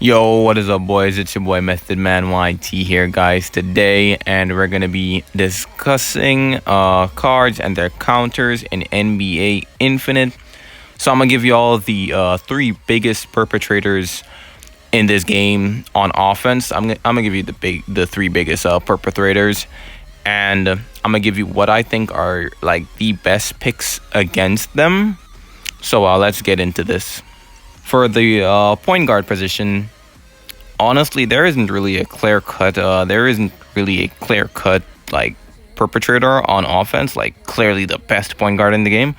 Yo, what is up, boys? It's your boy Method Man YT here, guys, today, and we're gonna be discussing cards and their counters in NBA Infinite. So I'm gonna give you all the three biggest perpetrators in this game on offense. I'm gonna give you the three biggest perpetrators, and I'm gonna give you what I think are like the best picks against them. So let's get into this. For the point guard position, honestly, there isn't really a clear cut. Like perpetrator on offense, like clearly the best point guard in the game.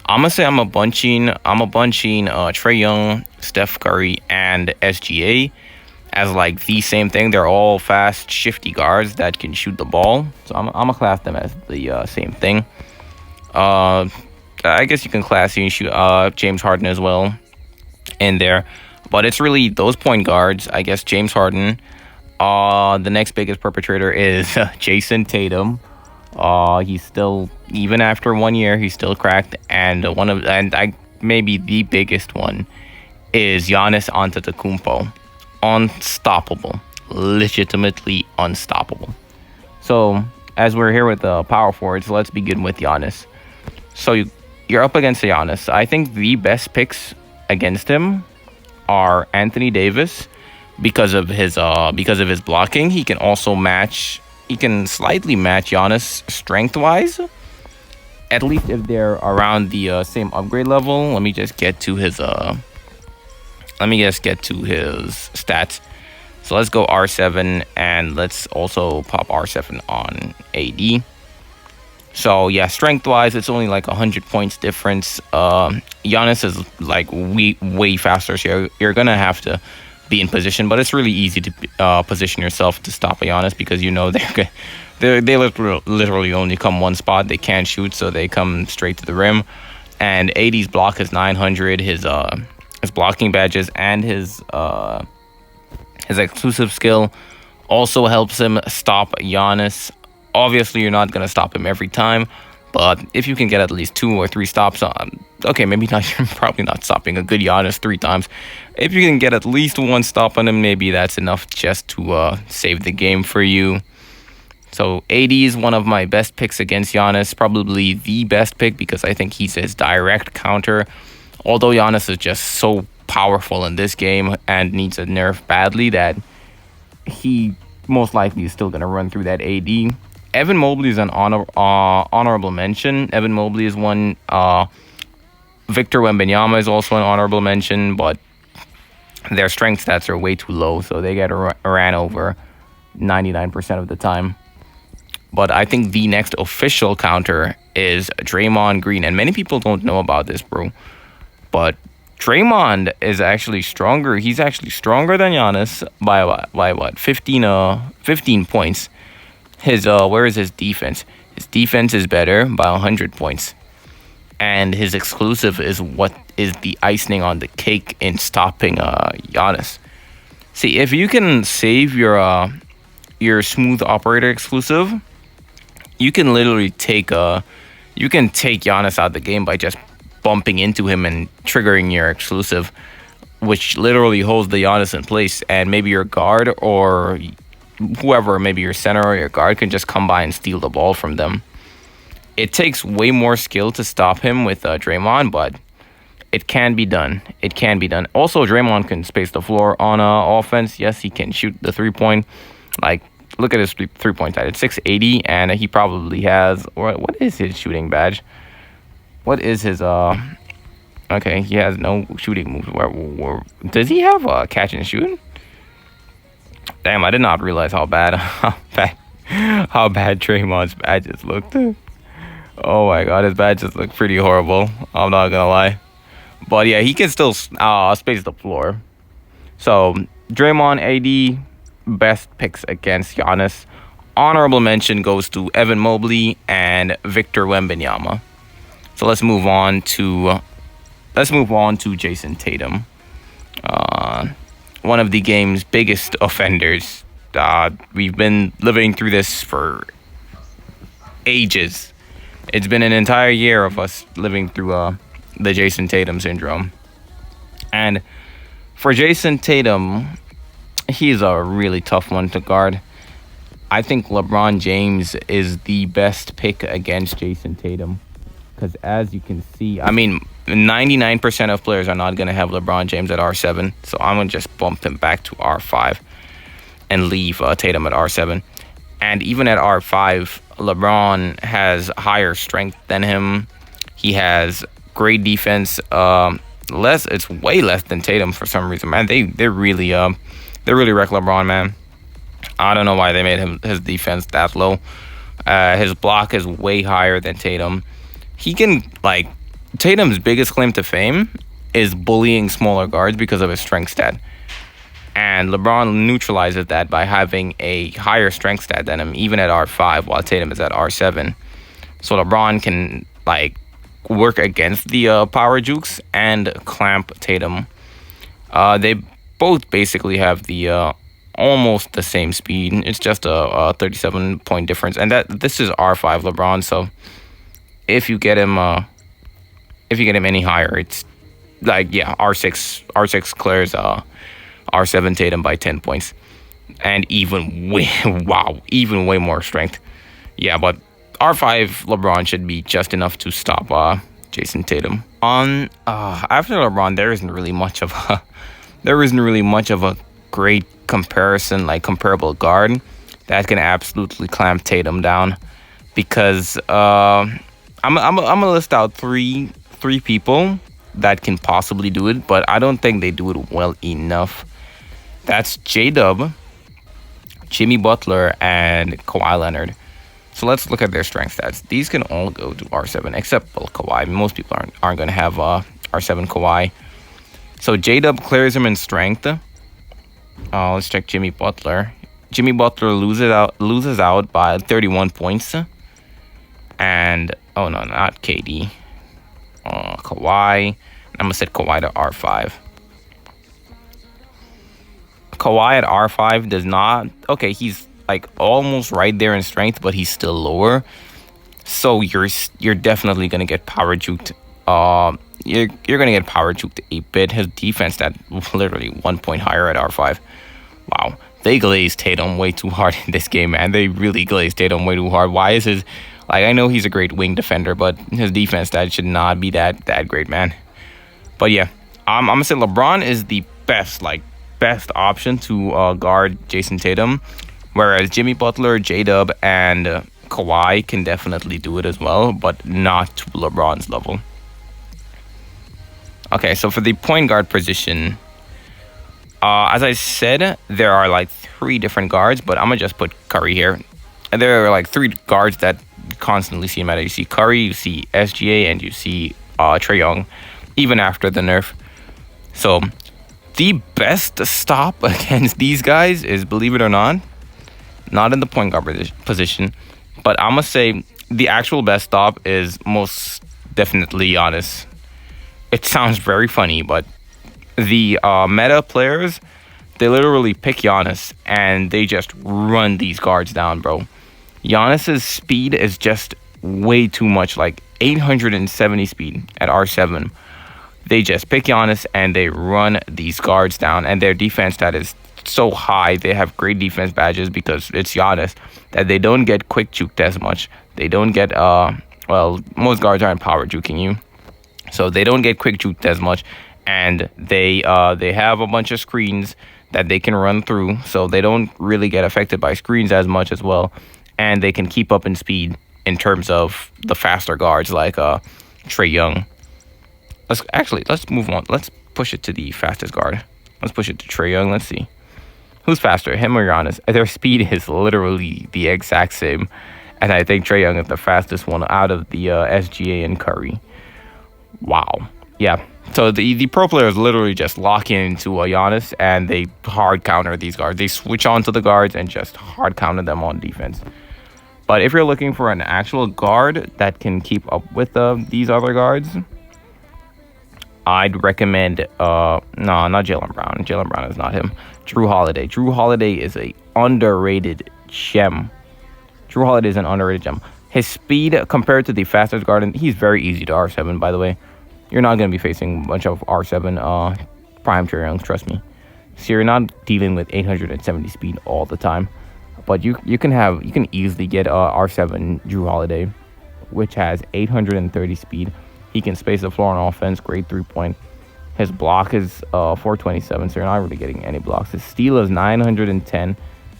I'm gonna say I'm a bunching Trae Young, Steph Curry, and SGA as like the same thing. They're all fast, shifty guards that can shoot the ball. So I'm gonna class them as the same thing. I guess you can class James Harden as well in there, but it's really those point guards. I guess James Harden. The next biggest perpetrator is Jayson Tatum. He's still, even after 1 year, he's still cracked. And maybe the biggest one is Giannis Antetokounmpo. Unstoppable, legitimately unstoppable. So as we're here with the power forwards, let's begin with Giannis. So you're up against Giannis. I think the best picks against him are Anthony Davis because of his blocking. He can slightly match Giannis strength-wise, at least if they're around the same upgrade level. Let me just get to his stats. So let's go R7, and let's also pop R7 on AD. So yeah, strength-wise, it's only like 100 points difference. Giannis is like way faster, so you're gonna have to be in position, but it's really easy to position yourself to stop a Giannis because you know they literally only come one spot. They can't shoot, so they come straight to the rim. And AD's block is 900. His blocking badges and his exclusive skill also helps him stop Giannis. Obviously, you're not gonna stop him every time, but if you can get at least 2 or 3 stops on, okay, maybe not. You're probably not stopping a good Giannis 3 times. If you can get at least 1 stop on him, maybe that's enough just to save the game for you. So AD is one of my best picks against Giannis, probably the best pick because I think he's his direct counter. Although Giannis is just so powerful in this game and needs a nerf badly that he most likely is still gonna run through that AD. Evan Mobley is an honorable mention. Evan Mobley is one. Victor Wembanyama is also an honorable mention, but their strength stats are way too low, so they get ran over 99% of the time. But I think the next official counter is Draymond Green, and many people don't know about this, bro. But Draymond is actually stronger. He's actually stronger than Giannis by what? 15 points. Where is his defense? His defense is better by 100 points. And his exclusive is what is the icing on the cake in stopping Giannis. See, if you can save your smooth operator exclusive, you can literally take Giannis out of the game by just bumping into him and triggering your exclusive, which literally holds the Giannis in place, and maybe your guard or whoever, maybe your center or your guard, can just come by and steal the ball from them. It takes way more skill to stop him with Draymond, but it can be done. It can be done. Also, Draymond can space the floor on offense. Yes, he can shoot the 3-point. Like, look at his 3-point side. It's 680, and he probably has... What is his shooting badge? What is his... Okay, he has no shooting moves. Does he have catch and shoot? Damn, I did not realize how bad Draymond's badges looked. Oh my god, his badges look pretty horrible. I'm not gonna lie. But yeah, he can still space the floor. So, Draymond, AD, best picks against Giannis. Honorable mention goes to Evan Mobley and Victor Wembanyama. So let's move on to Jayson Tatum. One of the game's biggest offenders. We've been living through this for ages. It's been an entire year of us living through the Jayson Tatum syndrome. And For Jayson Tatum, he's a really tough one to guard. I think LeBron James is the best pick against Jayson Tatum. Because as you can see, I mean, 99% of players are not going to have LeBron James at R7. So I'm going to just bump him back to R5 and leave Tatum at R7. And even at R5, LeBron has higher strength than him. He has great defense. It's way less than Tatum for some reason, man. They really wreck LeBron, man. I don't know why they made his defense that low. His block is way higher than Tatum. He can, like, Tatum's biggest claim to fame is bullying smaller guards because of his strength stat. And LeBron neutralizes that by having a higher strength stat than him, even at R5, while Tatum is at R7. So LeBron can, like, work against the power jukes and clamp Tatum. They both basically have the almost the same speed. It's just a 37-point difference. And this is R5 LeBron, so if you get him any higher, it's like, yeah, R6 clears R7 Tatum by 10 points, and even way more strength. Yeah, but R5 LeBron should be just enough to stop Jayson Tatum. After LeBron, there isn't really much of a great comparable guard that can absolutely clamp Tatum down, because I'm gonna list out three people that can possibly do it, but I don't think they do it well enough. That's J-Dub, Jimmy Butler, and Kawhi Leonard. So let's look at their strength stats. These can all go to R7, except Kawhi. Most people aren't going to have R7 Kawhi. So J-Dub clears him in strength. Let's check Jimmy Butler. Jimmy Butler loses out by 31 points. And, oh no, not KD. Kawhi. I'm going to set Kawhi to R5. Kawhi at R5 does not... Okay, he's like almost right there in strength, but he's still lower. So you're definitely going to get power juked. You're going to get power juked 8-bit. His defense that literally 1 point higher at R5. Wow. They glazed Tatum way too hard in this game, man. They really glazed Tatum way too hard. Why is his... Like, I know he's a great wing defender, but his defense that should not be that great, man. But yeah, I'm gonna say LeBron is the best option to guard Jayson Tatum, whereas Jimmy Butler, J-Dub, and Kawhi can definitely do it as well, but not to LeBron's level. Okay, so for the point guard position, as I said, there are like 3 different guards, but I'm gonna just put Curry here. And there are like 3 guards that constantly see matter. You see Curry, you see SGA, and you see Trae Young, even after the nerf. So the best stop against these guys is, believe it or not in the point guard position, but I'm gonna say the actual best stop is most definitely Giannis. It sounds very funny, but the meta players, they literally pick Giannis and they just run these guards down, bro. Giannis's speed is just way too much, like 870 speed at R7. They just pick Giannis and they run these guards down, and their defense stat is so high. They have great defense badges because it's Giannis, that they don't get quick juked as much. They don't get most guards aren't power juking you, so they don't get quick juked as much, and they have a bunch of screens that they can run through, so they don't really get affected by screens as much as well. And they can keep up in speed in terms of the faster guards like Trae Young. Let's move on. Let's push it to the fastest guard. Let's push it to Trae Young. Let's see. Who's faster, him or Giannis? Their speed is literally the exact same. And I think Trae Young is the fastest one out of the SGA and Curry. Wow. Yeah. So the pro players literally just lock into Giannis and they hard counter these guards. They switch on to the guards and just hard counter them on defense. But if you're looking for an actual guard that can keep up with these other guards, I'd recommend, no, not Jaylen Brown. Jaylen Brown is not him. Jrue Holiday. Jrue Holiday is a underrated gem. Jrue Holiday is an underrated gem. His speed compared to the fastest guard, and he's very easy to R7, by the way. You're not going to be facing a bunch of R7 prime Trae Youngs, trust me. So you're not dealing with 870 speed all the time. But you can easily get R7 Drew Holiday, which has 830 speed. He can space the floor on offense, great 3-point. His block is 427, so you're not really getting any blocks. His steal is 910.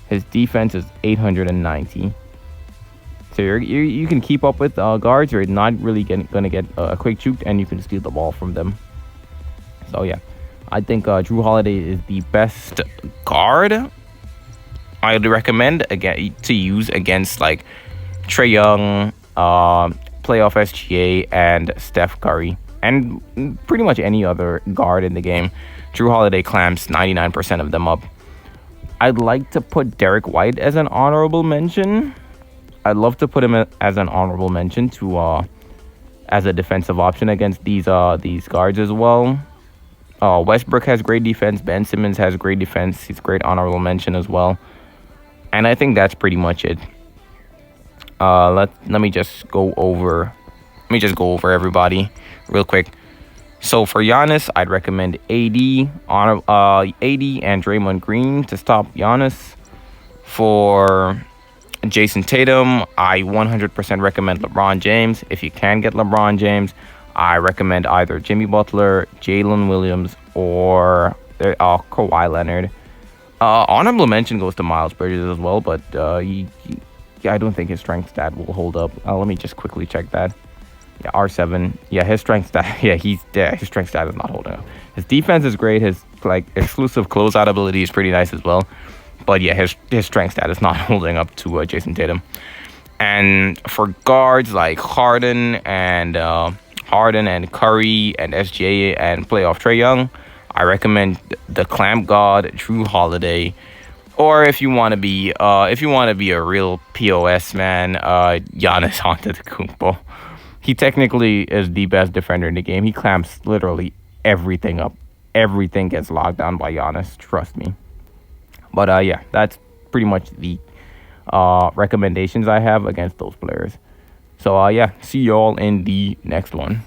His defense is 890. So you can keep up with guards. You're not really gonna get a quick shoot, and you can steal the ball from them. So yeah, I think Drew Holiday is the best guard I would recommend again to use against like Trae Young, playoff SGA, and Steph Curry, and pretty much any other guard in the game. Drew Holiday clamps 99% of them up. I'd like to put Derek White as an honorable mention. I'd love to put him as an honorable mention to as a defensive option against these guards as well. Westbrook has great defense. Ben Simmons has great defense. He's great honorable mention as well. And I think that's pretty much it. Let me just go over everybody real quick. So for Giannis, I'd recommend AD and Draymond Green to stop Giannis. For Jayson Tatum, I 100% recommend LeBron James. If you can get LeBron James, I recommend either Jimmy Butler, Jalen Williams, or Kawhi Leonard. Honorable mention goes to Miles Bridges as well, but I don't think his strength stat will hold up. Let me just quickly check that. Yeah, R7. Yeah, his strength stat. Yeah, his strength stat is not holding up. His defense is great. His exclusive closeout ability is pretty nice as well. But yeah, his strength stat is not holding up to Jayson Tatum. And for guards like Harden and Curry and SGA and playoff Trae Young, I recommend the clamp god Drew Holiday. Or if you want to be a real POS man, Giannis Antetokounmpo. He technically is the best defender in the game. He clamps literally everything up. Everything gets locked down by Giannis. Trust me. But yeah, that's pretty much the recommendations I have against those players. So yeah, see y'all in the next one.